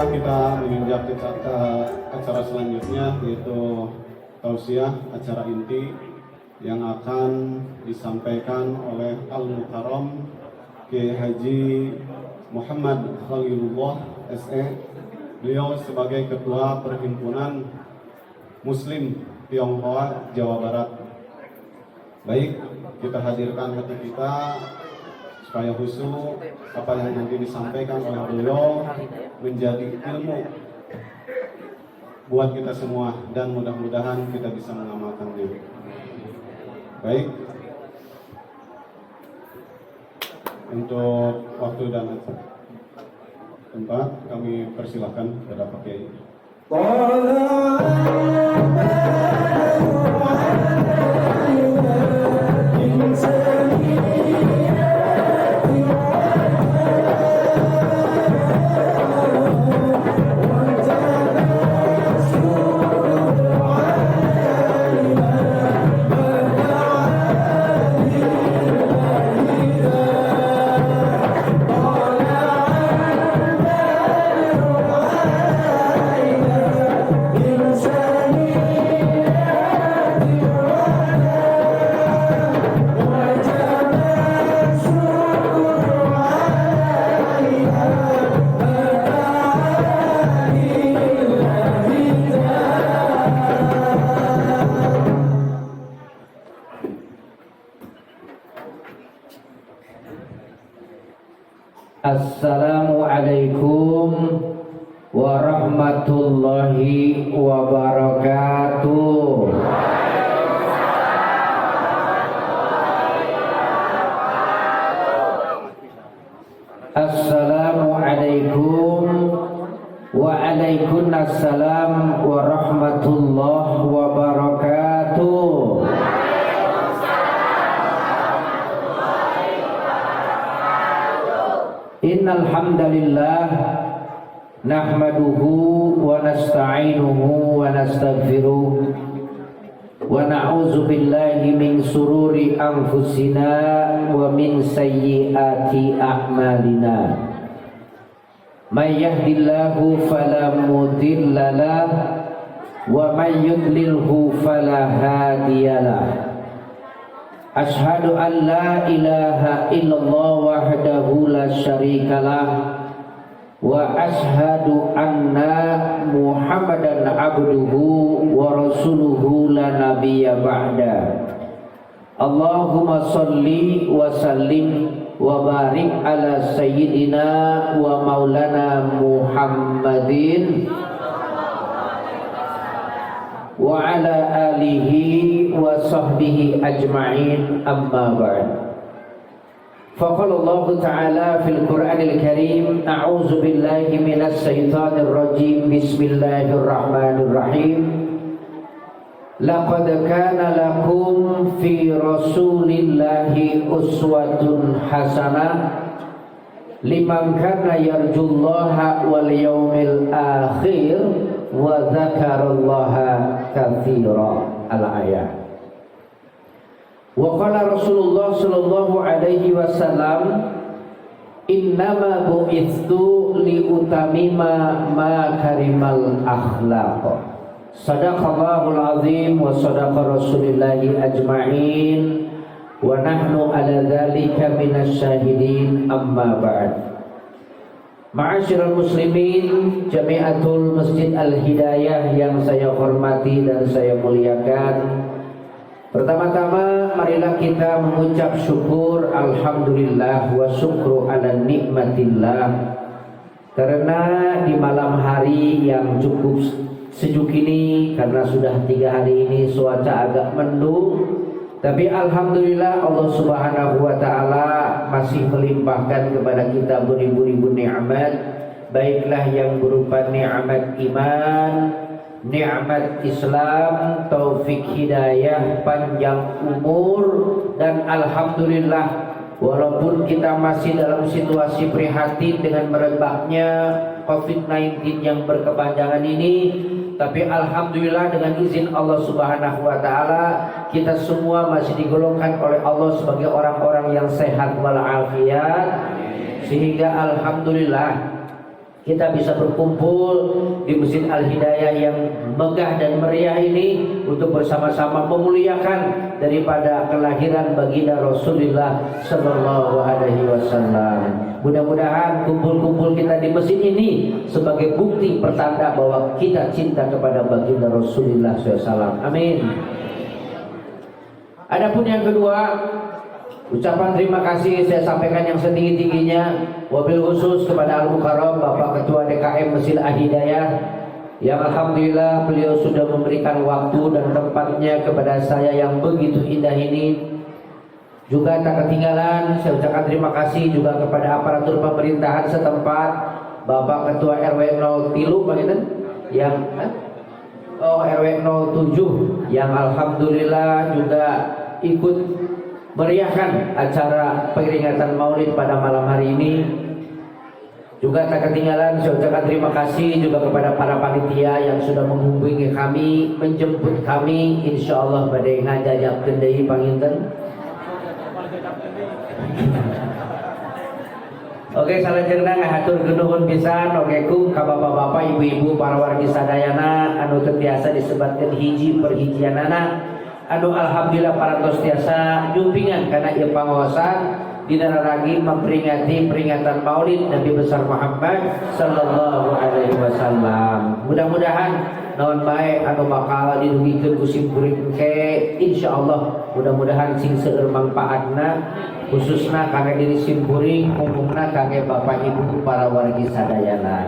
Marilah kita menginjak ke acara selanjutnya, yaitu tausiah, acara inti yang akan disampaikan oleh Al-Mukarram Kiai Haji Muhammad Khalilullah SE. Beliau sebagai Ketua Perhimpunan Muslim Tionghoa Jawa Barat. Baik, kita hadirkan hati kita supaya khusyuk apa yang nanti disampaikan oleh beliau menjadi ilmu buat kita semua, dan mudah-mudahan kita bisa mengamalkannya. Baik, untuk waktu dan tempat kami persilahkan kepada Pak Kiai. Assalamualaikum warahmatullahi wabarakatuh. Assalamualaikum waalaikumsalam warahmatullahi wabarakatuh. Innal hamdalillah nahmaduhu wa nasta'inuhu wa nastaghfiruh wa na'udzu billahi min sururi anfusina wa min sayyiati a'malina. May yahdihillahu fala mudilla lahu wa may yudlilhu fala hadiyalah. Ashhadu an la ilaha illallah wahdahu la syarikalah wa ashhadu anna Muhammadan abduhu wa rasuluhu la nabiyya ba'da. Allahumma salli wa sallim wa barik ala sayyidina wa maulana Muhammadin wa ala alihi wa sahbihi ajma'in, amma ba'd. Faqala Allah Ta'ala fil Qur'anil Karim, a'udzu billahi minas syaitanir rajim, bismillahirrahmanirrahim. Laqad kana lakum fi rasulillahi uswatun hasanah liman kana yarjullaha wal yawmil akhir wa dzakarallaha katsira. Al-ayat. Wa qala Rasulullah sallallahu alaihi wasallam, innama bu'itsu li utamima makarimal akhlaq. Sadaqallahul azim wa sadaqa rasulillahi ajma'in wa nahnu ala dzalika minasy syahidin, amma ba'd. Ma'asyiral muslimin Jamiatul Masjid Al-Hidayah yang saya hormati dan saya muliakan, pertama-tama marilah kita mengucap syukur alhamdulillah wa syukru ala nikmatillah, karena di malam hari yang cukup sejuk ini, karena sudah 3 hari ini cuaca agak mendung, tapi alhamdulillah Allah Subhanahu wa taala masih melimpahkan kepada kita beribu-ribu nikmat, baiklah yang berupa nikmat iman, nikmat Islam, taufik hidayah, panjang umur, dan alhamdulillah walaupun kita masih dalam situasi prihatin dengan merebaknya COVID-19 yang berkepanjangan ini, tapi alhamdulillah dengan izin Allah Subhanahu wa taala kita semua masih digolongkan oleh Allah sebagai orang-orang yang sehat walafiat, sehingga alhamdulillah kita bisa berkumpul di Masjid Al-Hidayah yang megah dan meriah ini untuk bersama-sama memuliakan daripada kelahiran baginda Rasulullah Sallallahu Alaihi Wasallam. Mudah-mudahan kumpul-kumpul kita di masjid ini sebagai bukti pertanda bahwa kita cinta kepada baginda Rasulullah SAW. Amin. Adapun yang kedua, ucapan terima kasih saya sampaikan yang setinggi-tingginya, wabil khusus kepada Al-Mukarram Bapak Ketua DKM Masjid Al-Hidayah yang alhamdulillah beliau sudah memberikan waktu dan tempatnya kepada saya yang begitu indah ini. Juga tak ketinggalan saya ucapkan terima kasih juga kepada aparatur pemerintahan setempat, Bapak Ketua RW 03 begitu yang RW 07 yang alhamdulillah juga ikut meriahkan acara peringatan Maulid pada malam hari ini. Juga tak ketinggalan saya ucapkan terima kasih juga kepada para panitia yang sudah menghubungi kami, menjemput kami, insyaallah badai ngajak deui panginten. Oke, salajengna ngahatur nuhun pisan oke kum ka bapak-bapak, ibu-ibu, para wargi sadayana anu teu tiasa disebatkeun hiji perhijianana, anu alhamdulillah para tos tiasa jumpingan kana ieu pangaosan dina raragi memperingati peringatan Maulid Nabi besar Muhammad sallallahu alaihi wasallam. Mudah-mudahan naon bae anu bakal dirugikeun ku simkuring ke insyaallah mudah-mudahan sing seueur manfaatna khususna kangge diri simkuring, umumna kangge bapak ibu para wargi sadayana.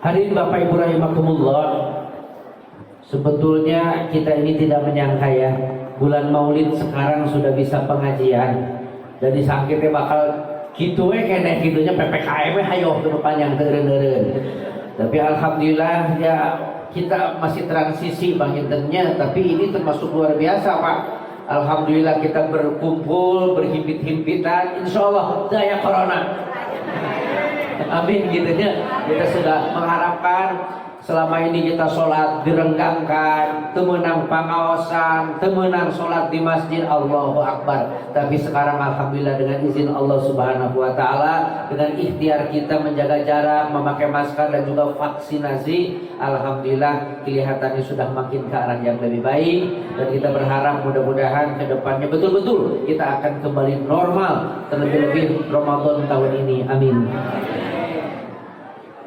Hadirin bapak ibu rahimakumullah, sebetulnya kita ini tidak menyangka ya, bulan Maulid sekarang sudah bisa pengajian. Dan disangkitnya bakal gitu kene gitunya PPKM hayo ke depan yang teureun-eureun. Tapi alhamdulillah ya kita masih transisi Bang Intennya, tapi ini termasuk luar biasa Pak. Alhamdulillah kita berkumpul, berhimpit-himpitan, insyaallah daya corona. Amin gitunya. Kita sudah mengharapkan selama ini kita sholat direnggangkan, temenang pangaosan, temenang sholat di masjid, Allahu Akbar. Tapi sekarang alhamdulillah dengan izin Allah Subhanahu Wa Taala, dengan ikhtiar kita menjaga jarak, memakai masker dan juga vaksinasi, alhamdulillah kelihatannya sudah makin ke arah yang lebih baik. Dan kita berharap mudah-mudahan ke depannya betul-betul kita akan kembali normal, terlebih-lebih Ramadan tahun ini. Amin.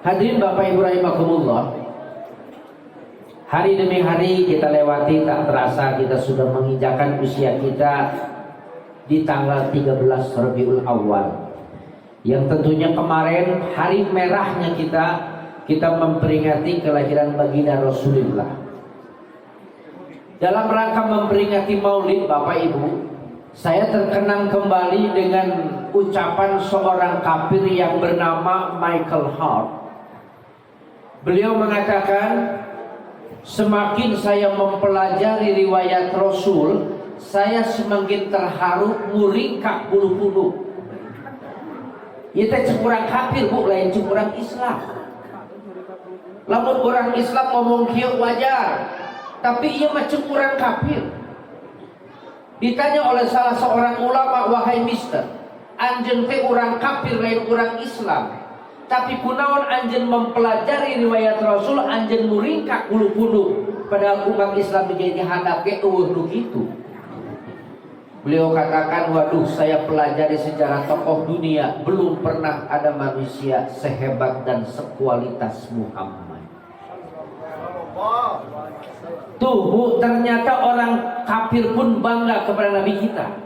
Hadirin Bapak Ibu rahimakumullah, hari demi hari kita lewati, tak terasa kita sudah menginjakan usia kita di tanggal 13 Rabiul Awal, yang tentunya kemarin hari merahnya kita memperingati kelahiran baginda Rasulullah. Dalam rangka memperingati Maulid Bapak Ibu, saya terkenang kembali dengan ucapan seorang kafir yang bernama Michael Hart. Beliau mengatakan, semakin saya mempelajari riwayat Rasul, saya semakin terharu muringkak bulu-bulu. Ieu teh kurang kafir Bu, lain kurang Islam. Lamun orang Islam ngomong kieu wajar, tapi ieu mah kurang kafir. Ditanya oleh salah seorang ulama, wahai mister, anjeun teh urang kafir lain urang Islam. Tapi kunaon anjeun mempelajari riwayat Rasul, anjeun muringkak bulu-bulu, padahal umat Islam menjadi hadap ke eueuh nu kitu. Beliau katakan, waduh, saya pelajari sejarah tokoh dunia, belum pernah ada manusia sehebat dan sekualitas Muhammad. Tuh Bu, ternyata orang kafir pun bangga kepada Nabi kita.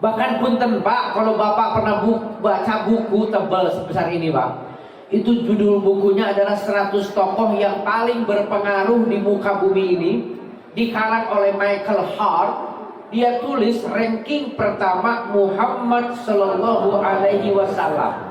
Bahkan punten Pak, kalau Bapak pernah baca buku tebal sebesar ini Pak, itu judul bukunya adalah 100 tokoh yang paling berpengaruh di muka bumi ini, dikarang oleh Michael Hart. Dia tulis ranking pertama Muhammad Sallallahu Alaihi Wasallam,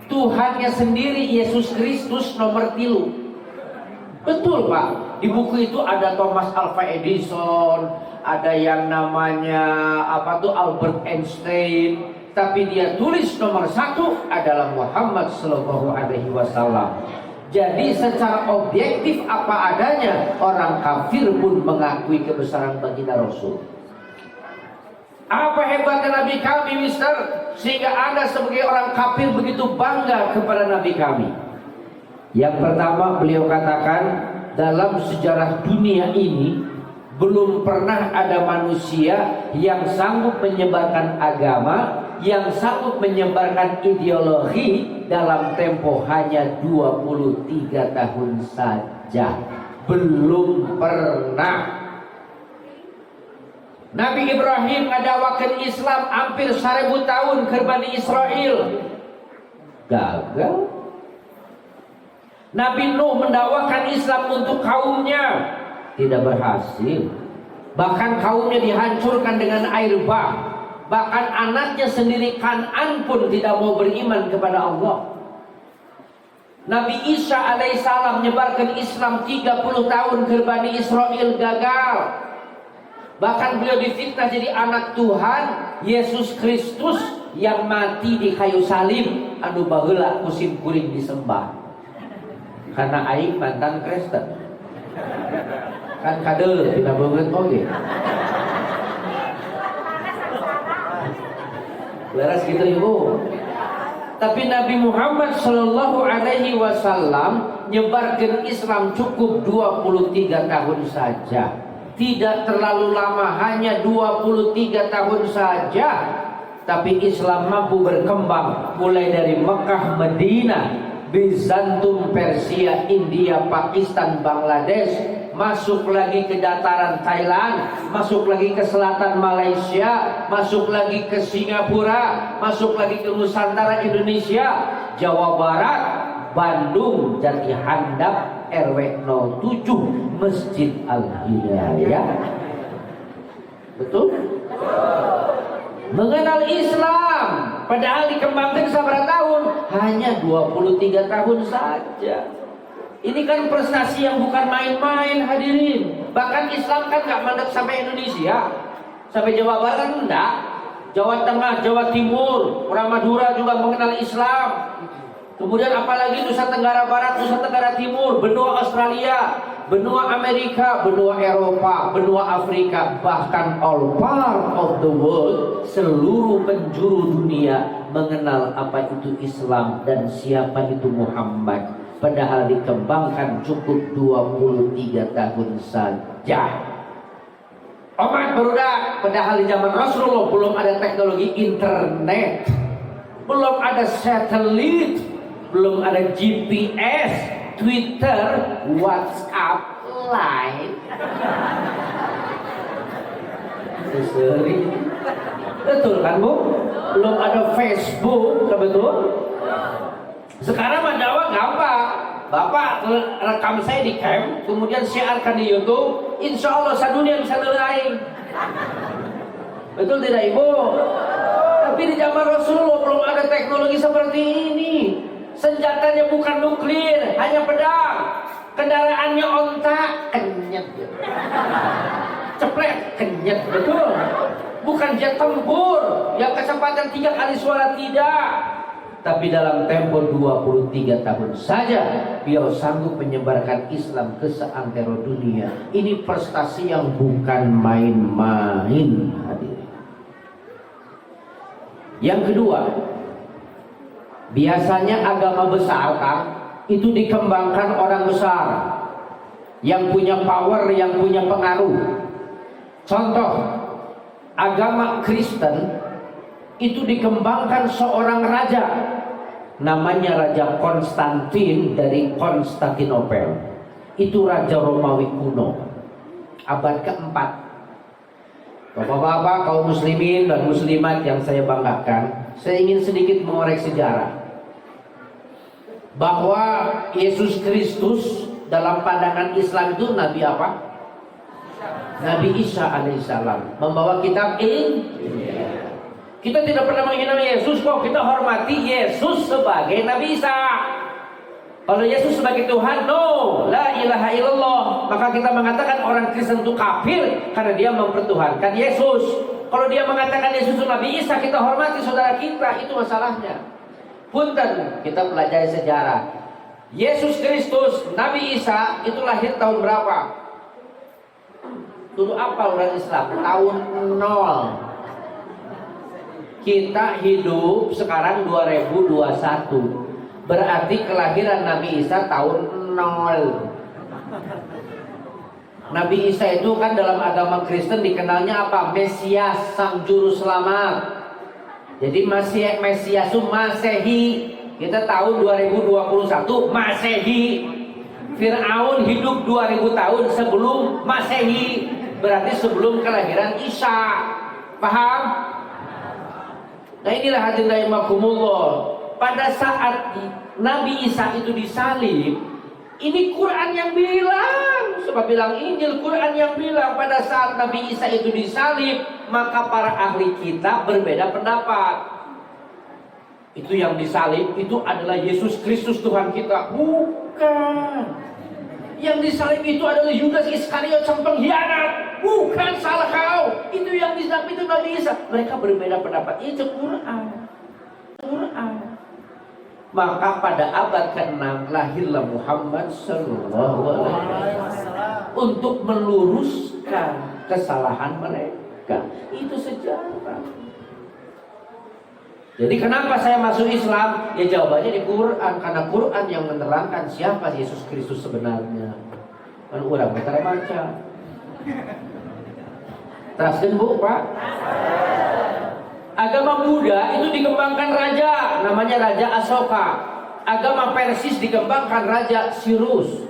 Tuhannya sendiri Yesus Kristus nomor 3. Betul Pak, di buku itu ada Thomas Alva Edison, ada yang namanya Albert Einstein, tapi dia tulis nomor 1 adalah Muhammad Sallallahu Alaihi Wasallam. Jadi secara objektif apa adanya, orang kafir pun mengakui kebesaran baginda Rasul. Apa hebatnya Nabi kami, mister? sehingga Anda sebagai orang kafir begitu bangga kepada Nabi kami? Yang pertama, beliau katakan, dalam sejarah dunia ini belum pernah ada manusia yang sanggup menyebarkan agama, yang sanggup menyebarkan ideologi dalam tempo hanya 23 tahun saja. Belum pernah. Nabi Ibrahim ngadawakan Islam hampir 1000 tahun ke Bani Israel. Gagal. Nabi Nuh mendakwakan Islam untuk kaumnya, tidak berhasil. Bahkan kaumnya dihancurkan dengan air bah. Bahkan anaknya sendiri Kan'an pun tidak mau beriman kepada Allah. Nabi Isa alaihissalam menyebarkan Islam 30 tahun ke Bani Israel, gagal. Bahkan beliau difitnah jadi anak Tuhan Yesus Kristus yang mati di kayu salib, anu baheula musim kuring disembah. Karena aing mantan Kristen. Kan kadel tidak banget oke. Leras gitu ibu. Tapi Nabi Muhammad Shallallahu Alaihi Wasallam nyebarkan Islam cukup 23 tahun saja. Tidak terlalu lama, hanya 23 tahun saja. Tapi Islam mampu berkembang mulai dari Mekah, Madinah, Bizantum, Persia, India, Pakistan, Bangladesh, masuk lagi ke dataran Thailand, masuk lagi ke selatan Malaysia, masuk lagi ke Singapura, masuk lagi ke Nusantara Indonesia, Jawa Barat, Bandung, Jati Handap, RW 07, Masjid Al-Hidayah. Betul? Mengenal Islam, padahal dikembangkan seberapa tahun? Hanya 23 tahun saja. Ini kan prestasi yang bukan main-main, hadirin. Bahkan Islam kan gak mandek sampai Indonesia, sampai Jawa Barat kan enggak. Jawa Tengah, Jawa Timur, orang Madura juga mengenal Islam. Kemudian apalagi Nusa Tenggara Barat, Nusa Tenggara Timur, benua Australia, benua Amerika, benua Eropa, benua Afrika, bahkan all part of the world, seluruh penjuru dunia mengenal apa itu Islam dan siapa itu Muhammad. Padahal dikembangkan cukup 23 tahun saja. Umat berudak, padahal di zaman Rasulullah belum ada teknologi internet, belum ada satelit, belum ada GPS, Twitter, WhatsApp, Line. Sesering. Betul kan Bu? Belum ada Facebook, betul? Sekarang mah dakwah gampang. Bapak rekam saya di camp, kemudian siarkan di YouTube, insya Allah sadunia bisa nilai. Betul tidak Ibu? Tapi di zaman Rasulullah belum ada teknologi seperti ini. Senjatanya bukan nuklir, hanya pedang. Kendaraannya onta, kenyet. Ceplek, kenyet, betul. Bukan jet tempur yang kecepatan 3 kali suara, tidak. Tapi dalam tempo 23 tahun saja beliau sanggup menyebarkan Islam ke seantero dunia. Ini prestasi yang bukan main-main, hadirin. Yang kedua, biasanya agama besar kan itu dikembangkan orang besar yang punya power, yang punya pengaruh. Contoh, agama Kristen itu dikembangkan seorang raja, namanya Raja Konstantin dari Konstantinopel. Itu raja Romawi kuno, abad keempat. Bapak-bapak, kaum muslimin dan muslimat yang saya banggakan, saya ingin sedikit mengorek sejarah bahwa Yesus Kristus dalam pandangan Islam itu Nabi apa? Nabi Isa alaihissalam, membawa kitab Injil. Kita tidak pernah menghina Yesus kok, kita hormati Yesus sebagai Nabi Isa. Kalau Yesus sebagai Tuhan, no, la ilaha illallah. Maka kita mengatakan orang Kristen itu kafir karena dia mempertuhankan Yesus. Kalau dia mengatakan Yesus itu Nabi Isa, kita hormati saudara kita, itu masalahnya. Punten, kita pelajari sejarah. Yesus Kristus, Nabi Isa itu lahir tahun berapa? Dulu apa orang Islam? Tahun 0. Kita hidup sekarang 2021. Berarti kelahiran Nabi Isa tahun 0. Nabi Isa itu kan dalam agama Kristen dikenalnya apa? Mesias, sang juru selamat. Jadi Mesias itu Masehi. Kita tahun 2021 Masehi. Fir'aun hidup 2000 tahun sebelum Masehi. Berarti sebelum kelahiran Isa. Paham? Nah inilah hadirin rahimakumullah. Pada saat Nabi Isa itu disalib, ini Quran yang bilang. Sebab bilang Injil, Quran yang bilang pada saat Nabi Isa itu disalib, maka para ahli kita berbeda pendapat. Itu yang disalib itu adalah Yesus Kristus Tuhan kita. Bukan. Yang disalib itu adalah Yudas Iskariot sang pengkhianat. Bukan, salah kau. Itu yang disalib itu Nabi Isa. Mereka berbeda pendapat. Itu Quran. Maka pada abad ke-6 lahirlah Muhammad sallallahu alaihi wasallam untuk meluruskan kesalahan mereka. Itu sejarah. Jadi kenapa saya masuk Islam? Ya jawabannya di Quran, karena Quran yang menerangkan siapa Yesus Kristus sebenarnya. Kan orang bentar baca. Teraskan Bu, Pak. Agama Buddha itu dikembangkan raja, namanya Raja Asoka. Agama Persis dikembangkan Raja Cyrus.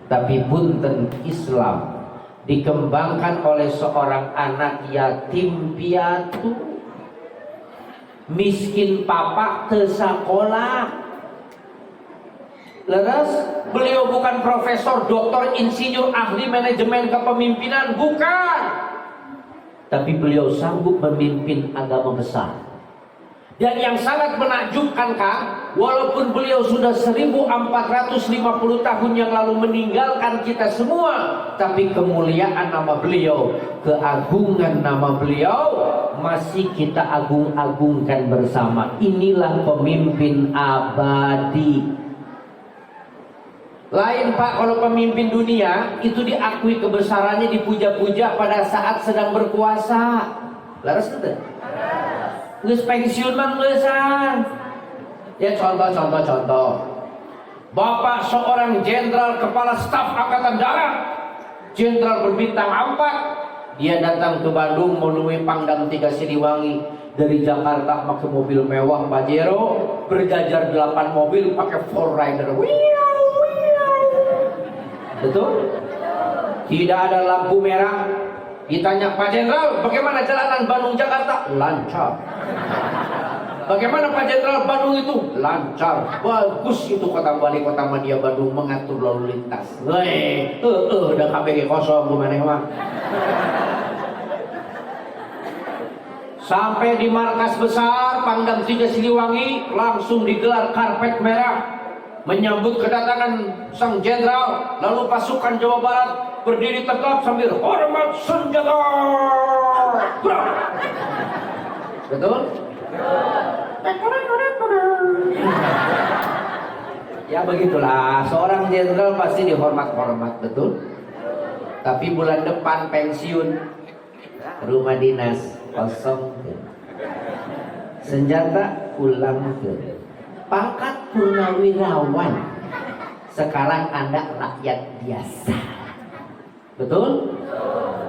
Tapi punten Islam dikembangkan oleh seorang anak yatim piatu. Miskin papa teu sakola. Leres, beliau bukan profesor, doktor, insinyur, ahli manajemen kepemimpinan, bukan. Tapi beliau sanggup memimpin agama besar. Dan yang sangat menakjubkan Kang, walaupun beliau sudah 1450 tahun yang lalu meninggalkan kita semua, tapi kemuliaan nama beliau, keagungan nama beliau masih kita agung-agungkan bersama. Inilah pemimpin abadi. Lain Pak, kalau pemimpin dunia itu diakui kebesarannya, dipuja-puja pada saat sedang berkuasa. Laras itu? Geus pensiun mah geusan. Ya contoh. Bapak seorang jenderal kepala staf angkatan darat, jenderal berbintang 4, dia datang ke Bandung menemui Pangdam 3 Siliwangi. Dari Jakarta pakai mobil mewah Pajero, berjajar 8 mobil pakai 4Rider. Betul? Tidak ada lampu merah. Ditanya Pak Jenderal, bagaimana jalanan Bandung Jakarta? Lancar. Bagaimana Pak Jenderal Bandung itu? Lancar. Bagus itu kota Bali, kota Madia Bandung mengatur lalu lintas. Udah KPG kosong gimana mah. Sampai di markas besar Pangdam 3 Siliwangi langsung digelar karpet merah menyambut kedatangan sang jenderal. Lalu pasukan Jawa Barat berdiri tegap sambil hormat senjata. Betul? Ya begitulah, seorang jenderal pasti dihormat-hormat, betul? Tapi bulan depan pensiun, rumah dinas kosong, senjata pulang ke. Pangkat purnawirawan, sekarang Anda rakyat biasa. Betul?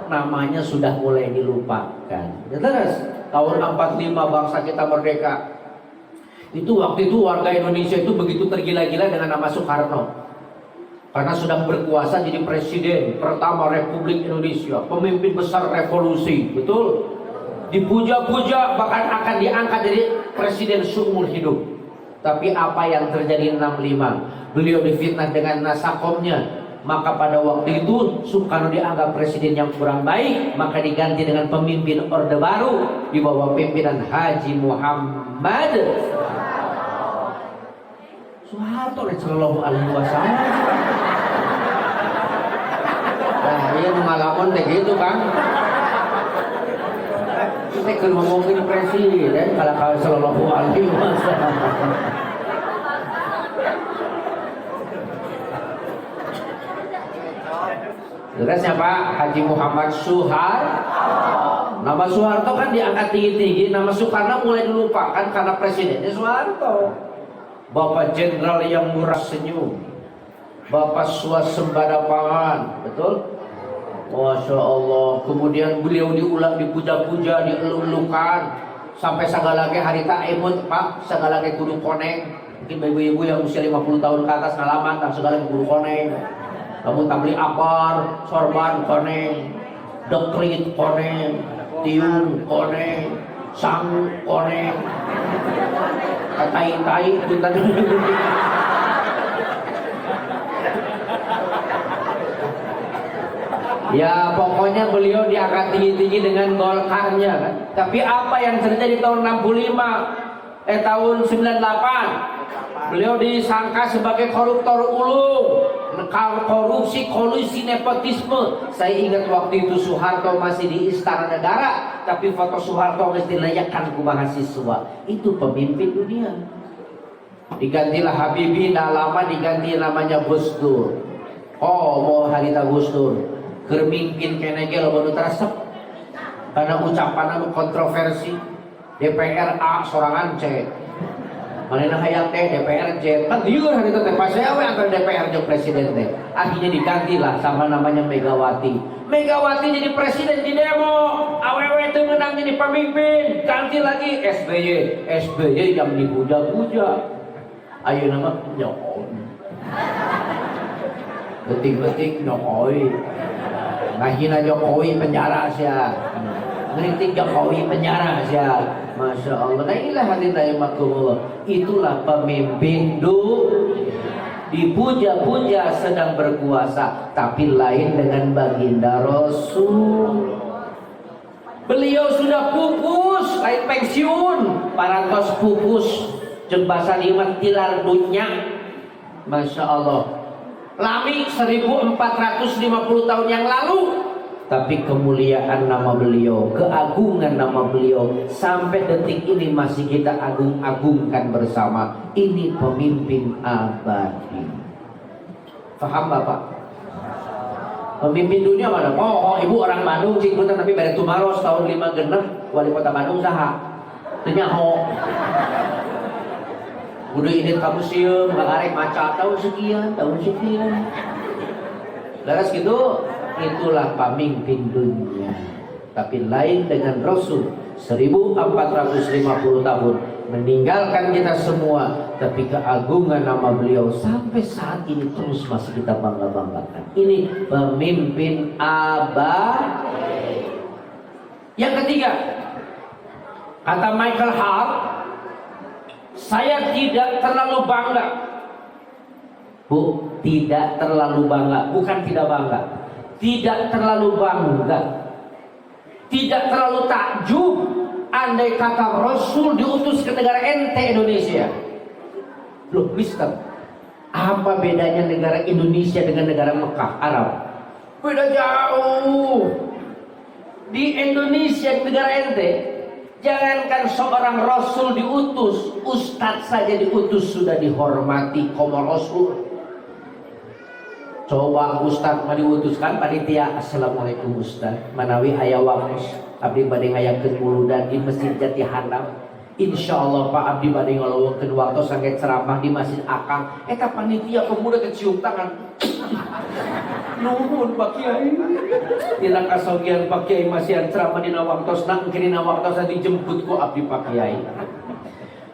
Namanya sudah mulai dilupakan. Terus tahun 45 bangsa kita merdeka. Waktu itu warga Indonesia itu begitu tergila-gila dengan nama Soekarno. Karena sudah berkuasa jadi presiden pertama Republik Indonesia, pemimpin besar revolusi, betul? Dipuja-puja, bahkan akan diangkat jadi presiden seumur hidup. Tapi apa yang terjadi 65? Beliau difitnah dengan nasakomnya. Maka pada waktu itu Soekarno dianggap presiden yang kurang baik, maka diganti dengan pemimpin Orde Baru di bawah pimpinan Haji Muhammad Soeharto sallallahu alaihi wasallam. Nah, iya ngalamun teh gitu kan. Kita keur ngomongin presiden kalau sallallahu alaihi wasallam. Terusnya Pak Haji Muhammad Soeharto. Nama Soeharto kan diangkat tinggi-tinggi, nama Soekarno mulai dilupakan karena presidennya Soeharto. Bapak Jenderal yang murah senyum, Bapak swasembada pangan, betul? Masya Allah. Kemudian beliau diulang, dipuja-puja, dielulukan, sampai sagalage harita emut Pak, sagalage kudu koneng. Mungkin ibu-ibu yang usia 50 tahun ke atas ngalaman, tak sagalage kudu koneng. Kamu tak beli apar, sorban koneng, dekrit koneng, tiung koneng, sang koneng, tai-tai punten. Ya pokoknya beliau diangkat tinggi-tinggi dengan Golkarnya kan. Tapi apa yang terjadi tahun tahun 98, beliau disangka sebagai koruptor ulung, korupsi, kolusi, nepotisme. Saya ingat waktu itu Soeharto masih di Istana Negara, tapi foto Soeharto mesti dilayakkan ke mahasiswa. Itu pemimpin dunia. Digantilah Habibie, nah lama diganti namanya Gus Dur. Oh mau harita Gus Dur kermimpin kenege lo baru teresep karena ucapan kontroversi. DPR A sorangan C, manena hayang teh DPR J, kan liur hari itu teh pas saya antara DPR jeung presiden teh. Akhirnya digantilah sama namanya Megawati. Megawati jadi presiden di demo, awewe teu menang jadi pemimpin, ganti lagi SBY. SBY yang dipuja-puja. Ayeuna mah nyokon. Betik-betik nyokoi. Ngahina Jokowi penjara sia, ngeritik Jokowi penjara sia. Masya Allah. Nah inilah hadirin rahimakumullah. Itulah pemimpin dipuja-puja sedang berkuasa, tapi lain dengan baginda Rasul. Beliau sudah pupus, lain pensiun, parantos pupus, jembasan iman tilar dunya. Masya Allah. Lami 1450 tahun yang lalu, tapi kemuliaan nama beliau, keagungan nama beliau sampai detik ini masih kita agung-agungkan bersama. Ini pemimpin abadi. Faham Bapak? Pemimpin dunia mana? Oh, ibu orang Bandung cik punten tapi bare tumaros tahun 5 genep wali kota Bandung saha? Teu nyaho. Udah ini kamu museum, nggak arek maca tahun sekian. Laras gitu, itulah pemimpin dunia. Tapi lain dengan Rasul 1450 tahun meninggalkan kita semua, tapi keagungan nama beliau sampai saat ini terus masih kita bangga-banggakan. Ini pemimpin abadi. Yang ketiga, kata Michael Hart, saya tidak terlalu bangga. Bu, tidak terlalu bangga, bukan tidak bangga. Tidak terlalu bangga. Tidak terlalu takjub andai kata Rasul diutus ke negara ente Indonesia. Loh, Mister, apa bedanya negara Indonesia dengan negara Mekah, Arab? Beda jauh. Di Indonesia, negara ente, jangankan seorang Rasul diutus, Ustadz saja diutus sudah dihormati como Rasul. Coba Ustadz mah diutuskan panitia, Assalamualaikum Ustadz, manawi aya wakos abdi bade ngayakeun muludan di Masjid Jati Handap. Insyaallah Pak abdi bade ngalawakeun waktu sangge ceramah di Masjid Akang. Eta panitia pemuda teh cium tangan. Nuhun Pak Kiai. Dina kasogian Pak Kiai masih ceramah dina waktosna, engke dina waktosna dijemput ku abdi Pak Kiai.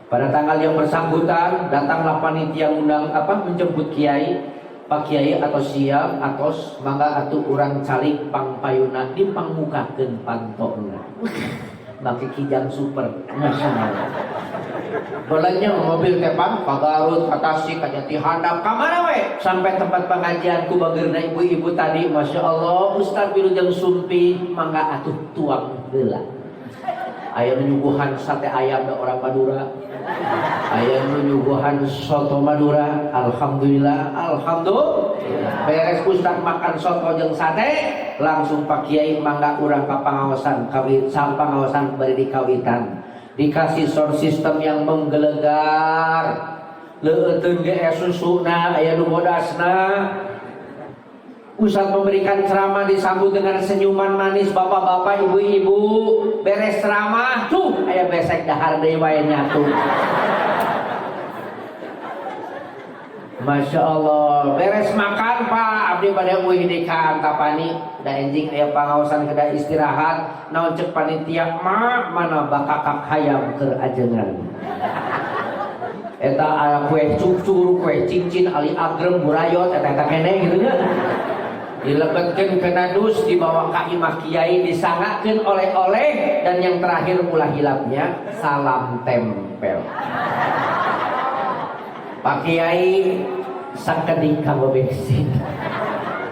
Pada tanggal yang bersangkutan datanglah panitia undang menjemput Kiai. Pak Kiai atau siap atos mangga atuh urang calik pangpayuna dipangmukakeun pantona. Make kijang super nasional. Bolanya mobil tepang ka Garut, ka Tasik, ka Jati Handap, ka mana we? Sampai tempat pengajian ku bageurna ibu-ibu tadi, Masya Allah, Ustaz Wilujeng Sumpi mangga atuh tuang heula. Aya nyuguhan sate ayam da orang Madura. Aya nyuguhan soto Madura. Alhamdulillah. Beres Ustaz makan soto jeung sate, langsung Pak Kiai mangga urang ka pangaosan pangaosan bari dikawitan. Dikasih sound system yang menggelegar. Leueteun ge susuna aya nu bodasna. Ustaz memberikan ceramah disambut dengan senyuman manis. Bapak-bapak, ibu-ibu, beres ceramah tuh aya besek dahar deui wae nyatu. Masya Allah, beres makan Pak, abdi pada uih di ka Antapani, da enjing aya pangaosan kedah istirahat, naon cek panitia, mak mana bakakak hayam keur ajengan. Eta aya kue cucur, kue cincin, ali agrem, burayot, eta keneh gitu nya. Dilebetkeun kana dus, dibawa ka imah kiai, disangakeun oleh-oleh, dan yang terakhir ulah hilapnya salam tempel. Pak Kiai sakedik kanggo bensin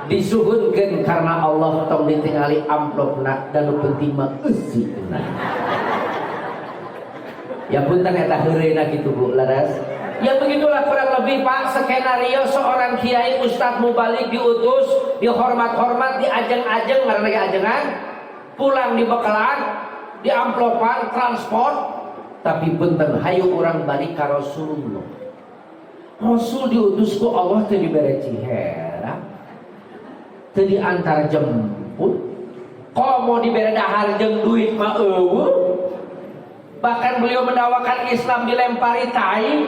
disuhunkeun karena Allah tong ditingali amplopna dan nu penting mah eusina. Ya punten eta heureuna kitu Bu Laras. Ya begitulah kurang lebih Pak skenario seorang kiai ustadz mubalik diutus, dihormat-hormat, diajeng-ajeng ngaranna ge ajengan, pulang dibekalan, di amplopan, transport, tapi punten hayu urang balik ka Rasulullah. Rasul diutus ku Allah teu dibere cihera, teu diantar jemput, komo dibere dahar jeung duit mah eueuh. Bahkan beliau mendawakan Islam dilempari tai,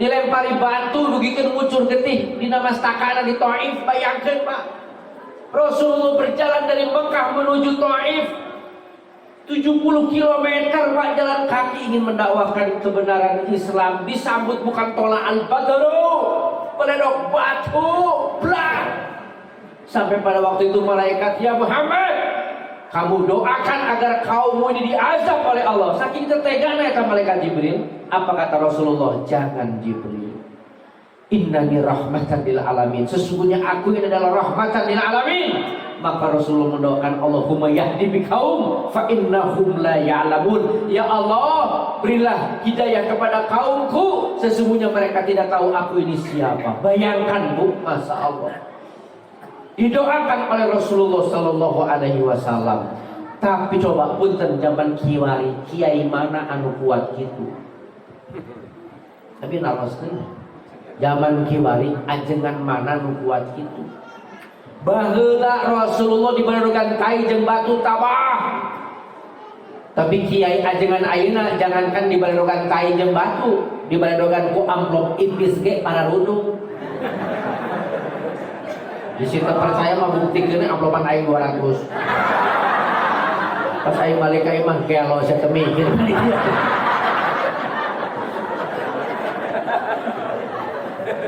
dilempari batu, dugikeun ngucur getih dina mastakana di Thaif. Bayangkeun Pak, Rasulullah berjalan dari Mekah menuju Thaif 70 km Pak jalan kaki ingin mendakwahkan kebenaran Islam, disambut bukan tolaan badru, peledok batu, blang. Sampai pada waktu itu malaikat, ya Muhammad, kamu doakan agar kaummu ini diazab oleh Allah. Saking tertegana ya malaikat Jibril. Apa kata Rasulullah? Jangan Jibril, innani rahmatan lil alamin, sesungguhnya aku ini adalah rahmatan lil alamin. Maka Rasulullah mendoakan, Allahumma yahdi biqaum fa innahum la ya'lamun. Ya Allah, berilah hidayah kepada kaumku, sesungguhnya mereka tidak tahu aku ini siapa. Bayangkan Bu, Masya Allah, didoakan oleh Rasulullah Sallallahu Alaihi Wasallam. Tapi coba punten zaman kiwari, kiai mana anu kuat gitu. Tapi naroskeun zaman kiwari ajengan mana anu kuat gitu. Baheula Rasulullah dibarengan tai jeung batu tabah. Tapi kiai ajengan ayeuna jangankan dibarengan tai jeung batu, dibarengan ku amplop ipis ge para rudung. Di situ percaya mah buktikeun amplopan aing 200. Pas aing balik ka imah gelo saya teu mikir.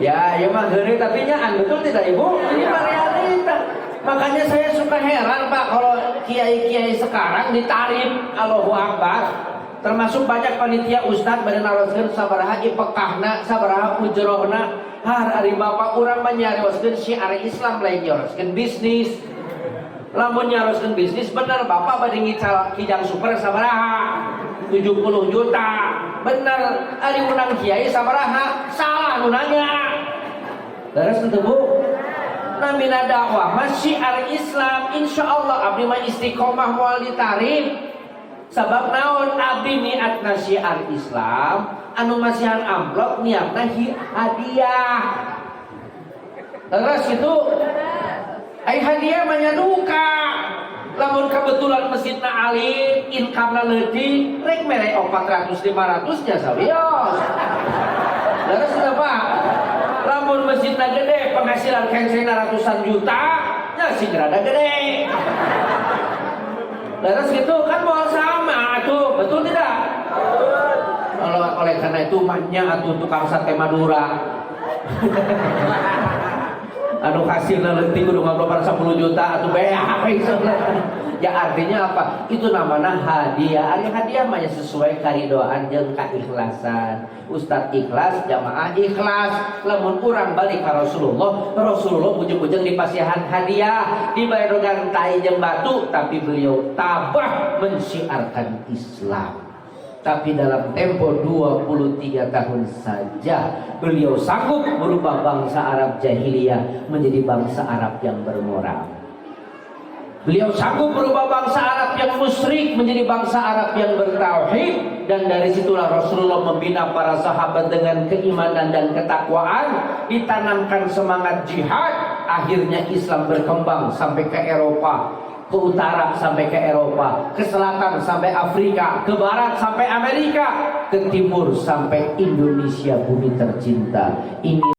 Ya, ya mah geureun tapi nyaan betul tidak Ibu? Ini mah realita. Makanya saya suka heran Pak kalau kiai-kiai sekarang ditarif Allahu Akbar. Termasuk banyak panitia ustad bade naroskeun sabaraha ipekahna, sabaraha ujrohna. Har ari bapak urang mah nyarioskeun syiar Islam lain nyarioskeun bisnis. Lamun nyarioskeun bisnis bener bapak bade ngical kijang super sabaraha? 70 juta. Bener ari menang kiai sabaraha? Salah nu nanya. Leres teu Bu? Namina dakwah mah syiar Islam, insyaallah abdi mah istiqomah moal ditarif. Sabab naon abdi niatna syiar Islam, anu masihan amplop niatna hadiah. Terus itu ai hadiah mah nyaduka. Lamun kebetulan masjidna alim, income-na leutik, rek mere 400 500 nya sawios. Terus kenapa? Lamun masjidna gede, penghasilan kensena ratusan juta, nya sing rada gede. Terus gitu kan mau sama tuh, betul tidak? Kalau oleh karena itu mahnya atuh tukang sate Madura. Anu hasilna leutik kudu ngablopan 10 juta atuh beak. Ya artinya apa? Itu namanya hadiah. Ari hadiah mah sesuai karidoan jeung keikhlasan. Ustaz ikhlas, jamaah ikhlas. Lamun urang balik ka Rasulullah, Rasulullah ujung-ujung dipasihan hadiah, dibarengan tai jeung batu, tapi beliau tabah mensyiarkan Islam. Tapi dalam tempo 23 tahun saja beliau sanggup merubah bangsa Arab jahiliyah menjadi bangsa Arab yang bermoral. Beliau sanggup merubah bangsa Arab yang musyrik menjadi bangsa Arab yang bertauhid. Dan dari situlah Rasulullah membina para sahabat dengan keimanan dan ketakwaan, ditanamkan semangat jihad akhirnya Islam berkembang sampai ke Eropa, ke utara sampai ke Eropa, ke selatan sampai Afrika, ke barat sampai Amerika, ke timur sampai Indonesia, bumi tercinta. Ini